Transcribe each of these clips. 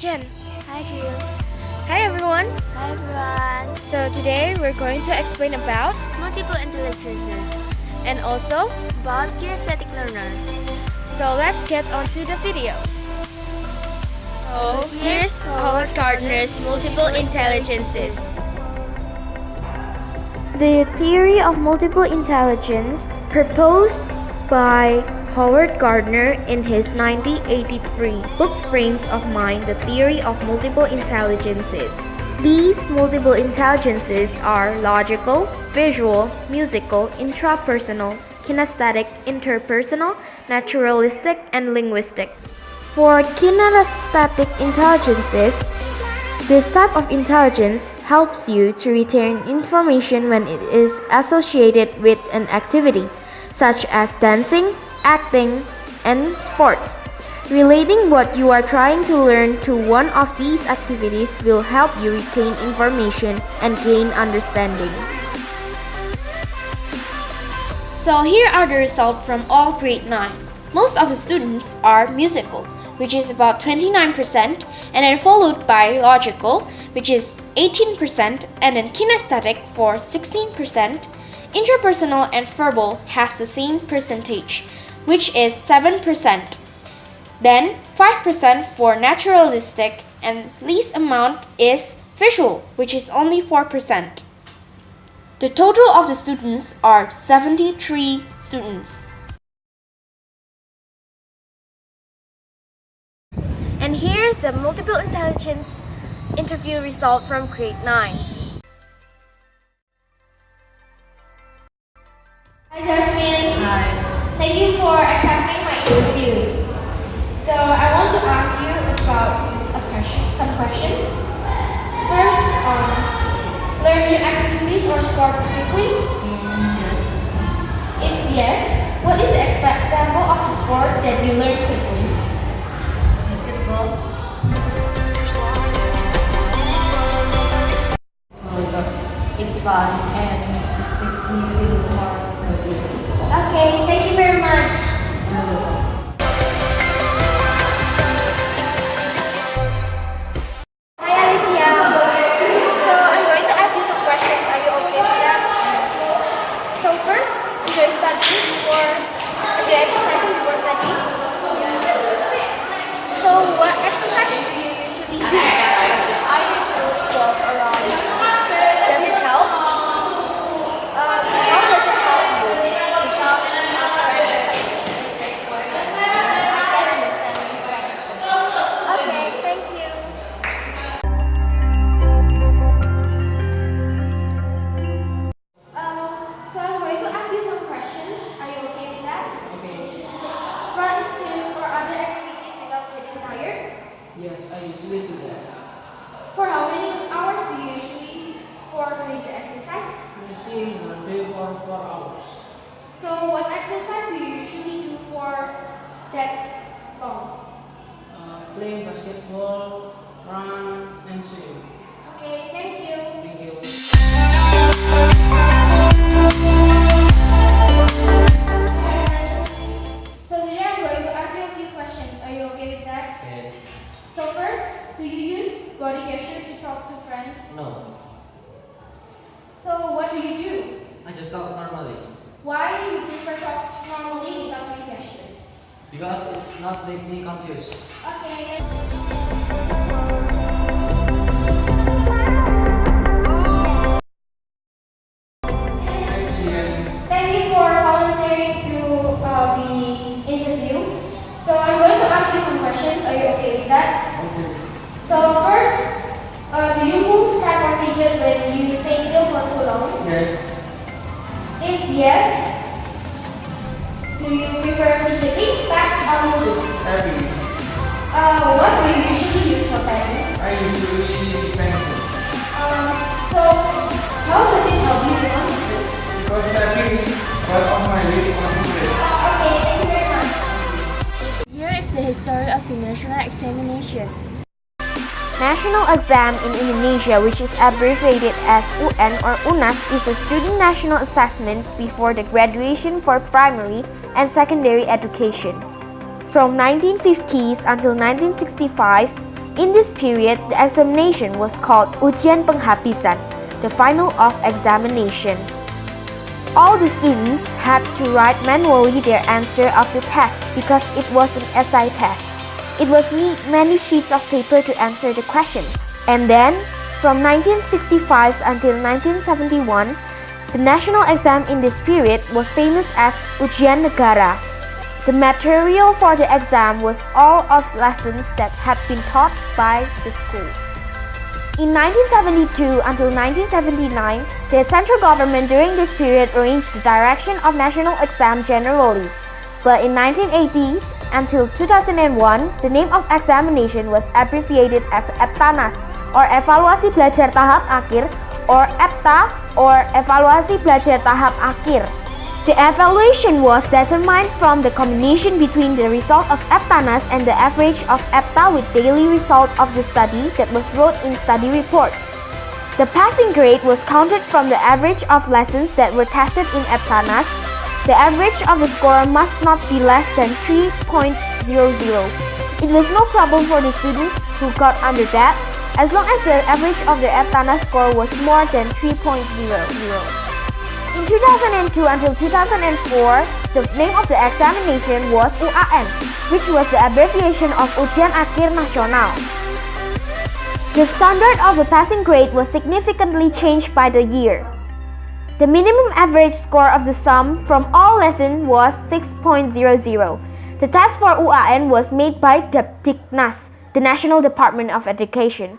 Jen. Hi Jill. Hi everyone. Hi everyone. So today we're going to explain about Multiple intelligences and also about kinesthetic learner. so let's get on to the video. So here's Howard Gardner's multiple intelligences. The theory of multiple intelligence, proposed by Howard Gardner in his 1983 book Frames of Mind, The Theory of Multiple Intelligences. These multiple intelligences are logical, visual, musical, intrapersonal, kinesthetic, interpersonal, naturalistic, and linguistic. For kinesthetic intelligences, this type of intelligence helps you to retain information when it is associated with an activity, such as dancing, acting, and sports. Relating what you are trying to learn to one of these activities will help you retain information and gain understanding. So here are the results from all grade 9. Most of the students are musical, which is about 29%, and then followed by logical, which is 18%, and then kinesthetic for 16%. Interpersonal and verbal has the same percentage, which is 7%. Then 5% for naturalistic, and least amount is visual, which is only 4%. The total of the students are 73 students. And here's the multiple intelligence interview result from grade 9. Hi Jasmine. Hi. Thank you for accepting my interview. So I want to ask you about some questions. First, learn new activities or sports quickly? Yes. If yes, what is the example of the sport that you learn quickly? Basketball. Because it's fun and it makes me feel more healthy. Okay, thank you very much. Hi Alicia. So I'm going to ask you some questions. Are you okay with that? So first, enjoy exercising before studying. So what exercise do you usually do? I usually walk around. Does it help? How does it help you? Okay, thank you. So I'm going to ask you some questions. Are you okay with that? Okay. Run, swims, or other activities without getting tired? Yes, I usually do that. For how many hours do you usually doing the exercise? I think one day for 4 hours. So what exercise do you usually do for that long? Playing basketball, run, and swim. Okay, thank you. Thank you. So today I'm going to ask you a few questions. Are you okay with that? Okay. So first, do you use body gesture to talk to friends? No, So what do you do? I just talk normally. Why do you prefer talk normally without any gestures? Because it's not make me confused. Okay. Thank you for volunteering to be interviewed. So I'm going to ask you some questions. Are you okay with that? Okay. So first, do you move, tap, or fidget when you stay still for too long? Yes. If yes, do you prefer fidgeting, tap, or moving? Happy. What do you usually use for tapping? I usually use pencil. So how does it help you to concentrate? Because tapping is part of my way to concentrate. Okay, thank you very much. Here is the history of the national examination. National exam in Indonesia, which is abbreviated as UN or UNAS, is a student national assessment before the graduation for primary and secondary education. From 1950s until 1965, In this period, the examination was called Ujian Penghabisan, the final of examination. All the students had to write manually their answer of the test because it was an essay test. It was many sheets of paper to answer the questions. And then, from 1965 until 1971, the national exam in this period was famous as Ujian Negara. The material for the exam was all of lessons that had been taught by the school. In 1972 until 1979, the central government during this period arranged the direction of national exam generally. But in 1980s until 2001, the name of examination was abbreviated as EBTANAS or Evaluasi Belajar Tahap Akhir or EBTA or Evaluasi Belajar Tahap Akhir. The evaluation was determined from the combination between the result of EBTANAS and the average of EBTA with daily result of the study that was wrote in study report. The passing grade was counted from the average of lessons that were tested in EBTANAS. The average of the score must not be less than 3.00. It was no problem for the students who got under that, as long as the average of the EBTANAS score was more than 3.00. In 2002 until 2004, the name of the examination was UAN, which was the abbreviation of Ujian Akhir Nasional. The standard of the passing grade was significantly changed by the year. The minimum average score of the sum from all lessons was 6.00. The test for UAN was made by Depdiknas, the National Department of Education.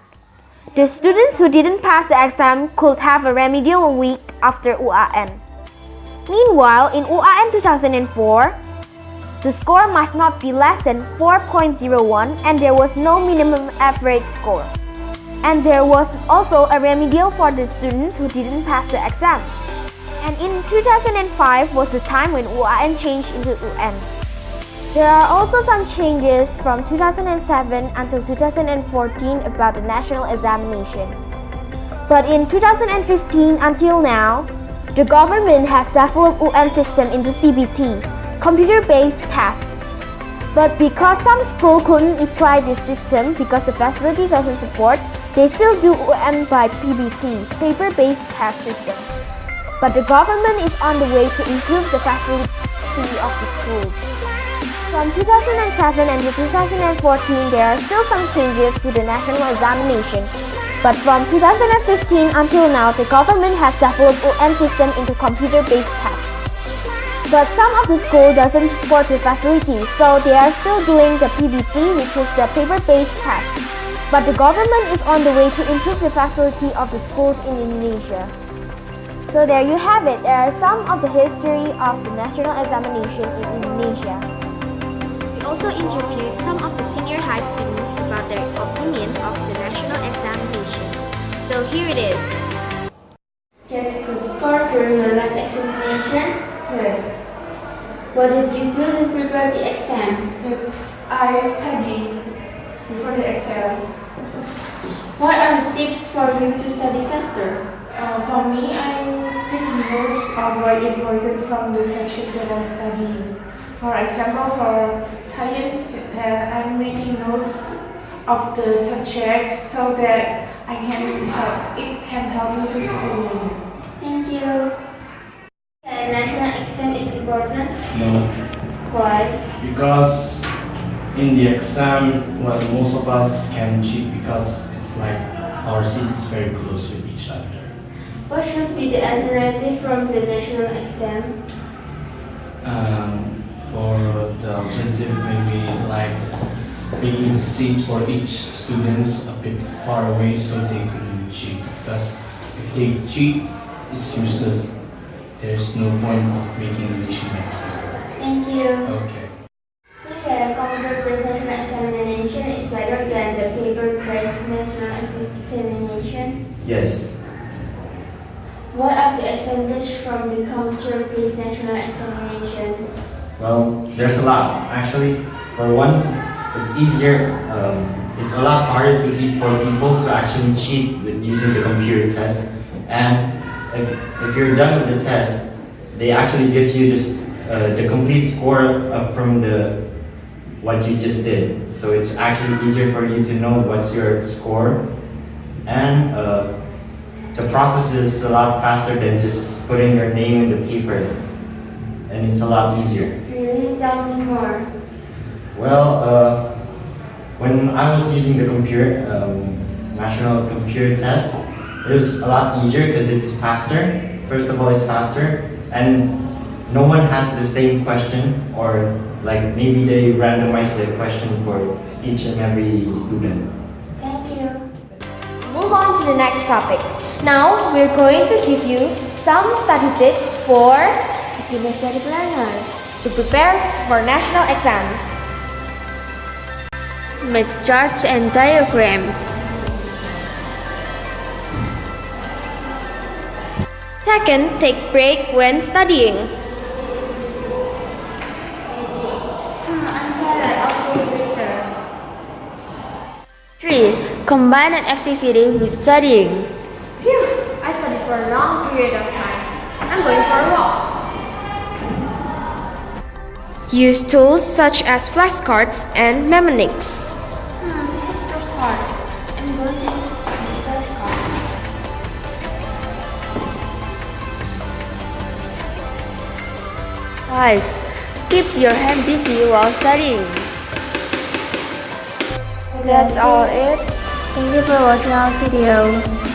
The students who didn't pass the exam could have a remedial week after UAN. Meanwhile, in UAN 2004, the score must not be less than 4.01 and there was no minimum average score. And there was also a remedial for the students who didn't pass the exam. And in 2005 was the time when UAN changed into UN. There are also some changes from 2007 until 2014 about the national examination. But in 2015 until now, the government has developed UN system into CBT, computer-based test. But because some schools couldn't apply this system because the facility doesn't support, they still do UN by PBT, paper-based test system. But the government is on the way to improve the facility of the schools. From 2007 until 2014, there are still some changes to the national examination. But from 2015 until now, the government has developed UN system into computer-based tests. But some of the schools doesn't support the facilities, so they are still doing the PBT, which is the paper-based test. But the government is on the way to improve the facility of the schools in Indonesia. So there you have it. There are some of the history of the national examination in Indonesia. Also interviewed some of the senior high students about their opinion of the national examination. So here it is. Guess you could score during your last examination? Yes, What did you do to prepare the exam? I studied before the exam. What are the tips for you to study faster? For me, I take notes of what important from the section that I'm studying. For example, for science, I'm making notes of the subjects so that it can help me to study. Thank you. A national exam is important. No, Why? because in the exam, well, most of us can cheat because it's like our seats very close with each other. What should be the alternative from the national exam? For the alternative, maybe like making the seats for each students a bit far away so they couldn't cheat. Because if they cheat, it's useless. There's no point of making revision next. Thank you. Okay. Think that a computer-based national examination is better than the paper-based national examination? Yes. What are the advantages from the computer-based national examination? Well, there's a lot. Actually, for once, it's easier. It's a lot harder for people to actually cheat with using the computer test. And if you're done with the test, they actually give you the complete score from the what you just did. So it's actually easier for you to know what's your score, and the process is a lot faster than just putting your name in the paper, and it's a lot easier. Really? Tell me more. Well, when I was using the national computer test, it was a lot easier because it's faster. First of all, it's faster, and no one has the same question, or like maybe they randomize the question for each and every student. Thank you. Move on to the next topic. Now we're going to give you some study tips for student study planners to prepare for national exams. Make charts and diagrams. Second, take break when studying. I'm tired. I'll go later. 3. Combine an activity with studying. Phew, I studied for a long period of time. I'm going for a walk. Use tools such as flashcards and mnemonics. This is too hard. I'm going to use this card. 5. Keep your hand busy while studying. That's all it. Thank you for watching our video.